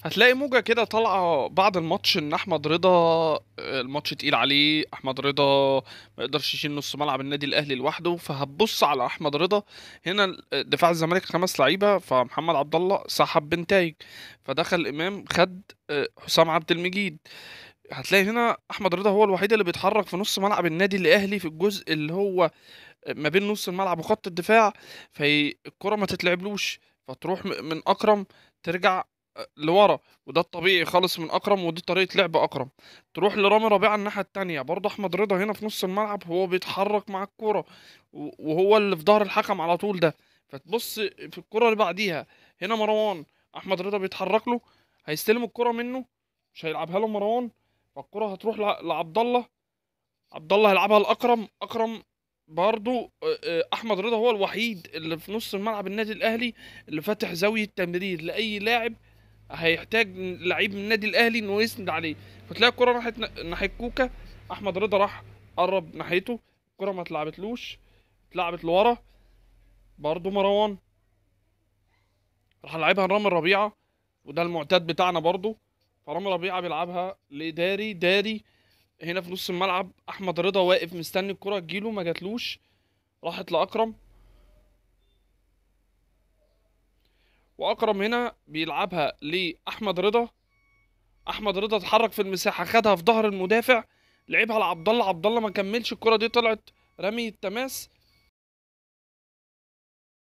هتلاقي موجة كده طالعة بعد الماتش ان احمد رضا الماتش تقيل عليه. احمد رضا ما يقدرش يشيل نص ملعب النادي الاهلي لوحده، فهتبص على احمد رضا. هنا دفاع الزمالك 5 لعيبة، فمحمد عبد الله سحب بنتايج، فدخل امام خد حسام عبد المجيد. هتلاقي هنا احمد رضا هو الوحيد اللي بيتحرك في نص ملعب النادي الاهلي في الجزء اللي هو ما بين نص الملعب وخط الدفاع. فهي الكرة ما تتلعبلوش، فتروح من اكرم ترجع لورا، وده الطبيعي خالص من اكرم، ودي طريقة لعب اكرم. تروح لرامي ربيعة الناحية التانية، برضه احمد رضا هنا في نص الملعب هو بيتحرك مع الكرة، وهو اللي في ظهر الحكم على طول ده. فتبص في الكرة اللي بعديها، هنا مروان، احمد رضا بيتحرك له، هيستلم الكرة منه، مش هيلعبها له مروان، فالكرة هتروح لعبد الله. عبد الله هيلعبها لاكرم، اكرم برضو احمد رضا هو الوحيد اللي في نص الملعب النادي الاهلي اللي فاتح زاويه تمرير لاي لاعب هيحتاج لعيب من النادي الاهلي انه يسند عليه. فتلاقي الكره راحت ناحيه كوكا، احمد رضا راح قرب ناحيته، الكره ما اتلعبتلوش، اتلعبت لورا. برضو مروان راح لعبها لرامي ربيعه، وده المعتاد بتاعنا برضو. فرامي ربيعه بيلعبها لداري، داري هنا في نص الملعب، احمد رضا واقف مستني الكره تجيله، ما جاتلوش، راحت لاكرم، واكرم هنا بيلعبها لاحمد رضا. احمد رضا اتحرك في المساحه، خدها في ظهر المدافع، لعبها لعبد الله، عبد الله ما كملش، الكره دي طلعت رمي التماس،